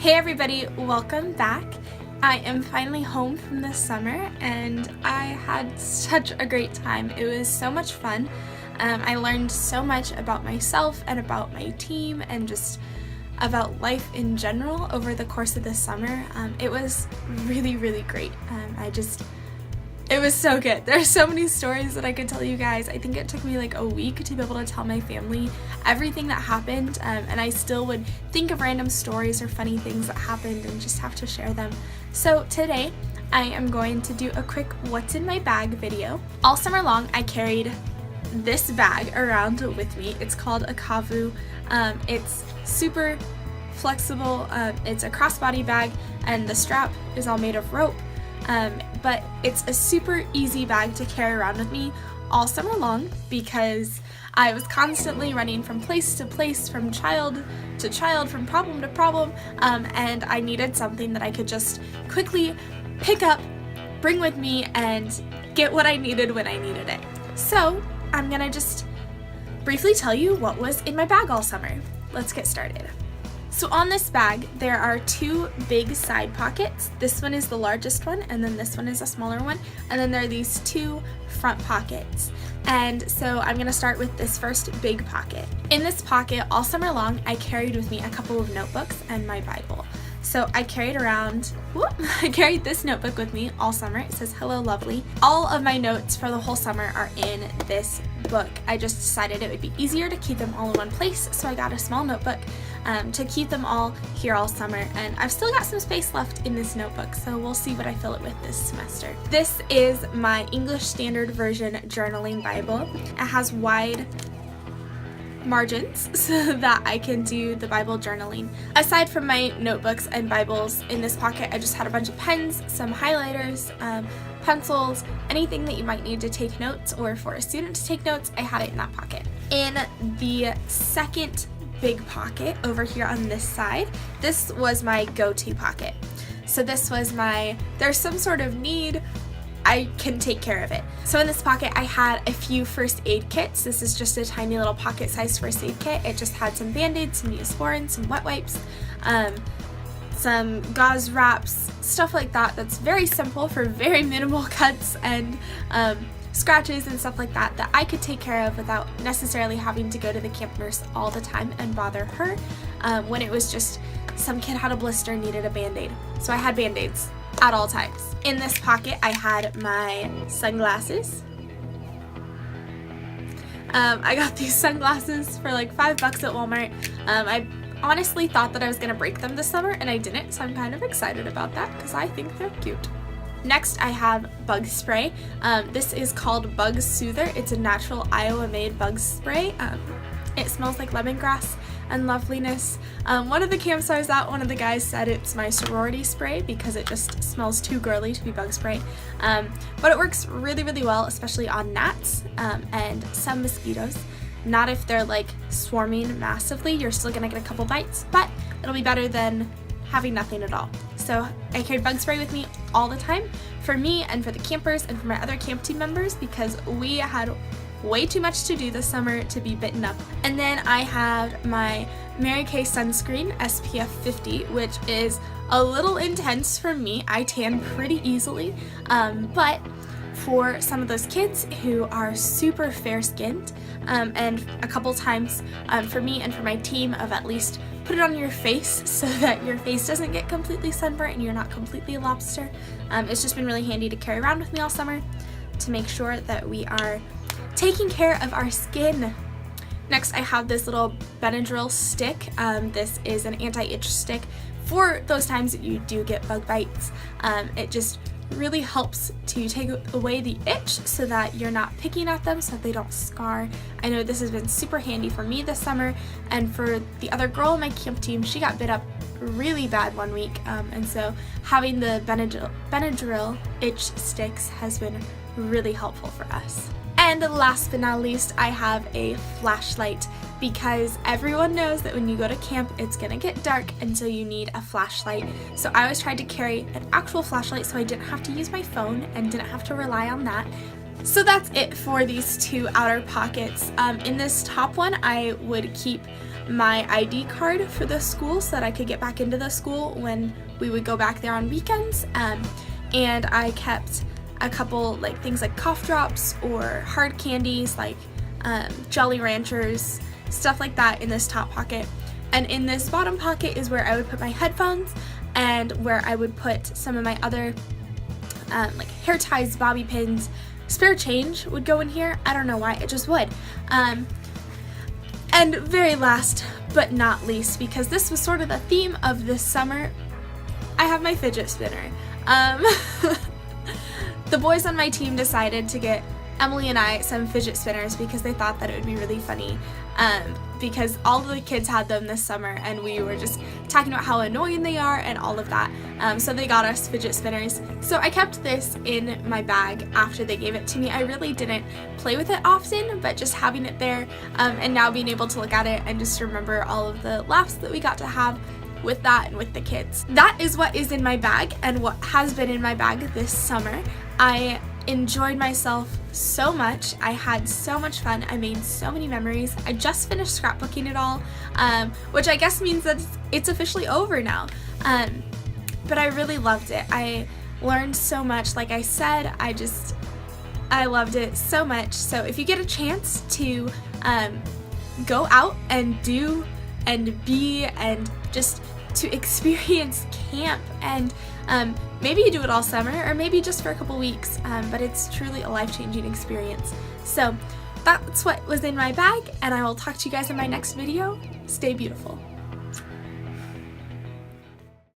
Hey everybody, welcome back. I am finally home from this summer and I had such a great time. It was so much fun. I learned so much about myself and about my team and just about life in general over the course of this summer. It was really great. It was so good. There's so many stories that I could tell you guys. I think it took me like a week to be able to tell my family everything that happened, and I still would think of random stories or funny things that happened and just have to share them. So today I am going to do a quick what's in my bag video. All summer long I carried this bag around with me. It's called a kavu. It's super flexible. It's a crossbody bag and the strap is all made of rope. But it's a super easy bag to carry around with me all summer long because I was constantly running from place to place, from child to child, from problem to problem, and I needed something that I could just quickly pick up, bring with me, and get what I needed when I needed it. So I'm gonna just briefly tell you what was in my bag all summer. Let's get started. So on this bag, there are two big side pockets. This one is the largest one, and then this one is a smaller one. And then there are these two front pockets. And so I'm gonna start with this first big pocket. In this pocket, all summer long, I carried with me a couple of notebooks and my Bible. So I carried this notebook with me all summer. It says, "Hello, lovely." All of my notes for the whole summer are in this book. I just decided it would be easier to keep them all in one place, so I got a small notebook to keep them all here all summer. And I've still got some space left in this notebook, so we'll see what I fill it with this semester. This is my English Standard Version journaling Bible. It has wide margins so that I can do the Bible journaling. Aside from my notebooks and Bibles, in this pocket I just had a bunch of pens, some highlighters, pencils, anything that you might need to take notes or for a student to take notes, I had it in that pocket. In the second big pocket over here on this side, this was my go-to pocket. So this was there's some sort of need, I can take care of it. So in this pocket I had a few first aid kits. This is just a tiny little pocket-sized first aid kit. It just had some Band-Aids, some Neosporin, some wet wipes, some gauze wraps, stuff like that. That's very simple for very minimal cuts and scratches and stuff like that that I could take care of without necessarily having to go to the camp nurse all the time and bother her when it was just some kid had a blister and needed a Band-Aid. So I had Band-Aids at all times. In this pocket I had my sunglasses. I got these sunglasses for like $5 at Walmart. I honestly thought that I was gonna break them this summer and I didn't, so I'm kind of excited about that because I think they're cute. Next I have bug spray. This is called Bug Soother. It's a natural Iowa made bug spray. It smells like lemongrass and loveliness. One of the camps I was at, one of the guys said it's my sorority spray because it just smells too girly to be bug spray. But it works really well, especially on gnats and some mosquitoes. Not if they're like swarming massively, you're still gonna get a couple bites, but it'll be better than having nothing at all. So I carried bug spray with me all the time for me and for the campers and for my other camp team members because we had way too much to do this summer to be bitten up. And then I have my Mary Kay sunscreen SPF 50, which is a little intense for me. I tan pretty easily, but for some of those kids who are super fair-skinned, and a couple times for me and for my team of at least put it on your face so that your face doesn't get completely sunburnt and you're not completely a lobster. It's just been really handy to carry around with me all summer to make sure that we are taking care of our skin. Next I have this little Benadryl stick. This is an anti-itch stick for those times that you do get bug bites. It just really helps to take away the itch so that you're not picking at them so that they don't scar. I know this has been super handy for me this summer, and for the other girl on my camp team, she got bit up really bad one week, and so having the Benadryl itch sticks has been really helpful for us. And last but not least, I have a flashlight because everyone knows that when you go to camp, it's gonna get dark, and so you need a flashlight. So I always tried to carry an actual flashlight so I didn't have to use my phone and didn't have to rely on that. So that's it for these two outer pockets. In this top one, I would keep my ID card for the school so that I could get back into the school when we would go back there on weekends. And I kept a couple like things like cough drops or hard candies like Jolly Ranchers, stuff like that in this top pocket. And in this bottom pocket is where I would put my headphones and where I would put some of my other like hair ties, bobby pins. Spare change would go in here. I don't know why, it just would. And very last but not least, because this was sort of the theme of this summer, I have my fidget spinner. The boys on my team decided to get Emily and I some fidget spinners because they thought that it would be really funny, because all of the kids had them this summer and we were just talking about how annoying they are and all of that. So they got us fidget spinners. So I kept this in my bag after they gave it to me. I really didn't play with it often, but just having it there and now being able to look at it and just remember all of the laughs that we got to have with that and with the kids. That is what is in my bag and what has been in my bag this summer. I enjoyed myself so much. I had so much fun. I made so many memories. I just finished scrapbooking it all, which I guess means that it's officially over now. But I really loved it. I learned so much. Like I said, I loved it so much. So if you get a chance to go out and do and be and just to experience camp, and maybe you do it all summer or maybe just for a couple weeks, but it's truly a life-changing experience. So that's what was in my bag, and I will talk to you guys in my next video. Stay beautiful.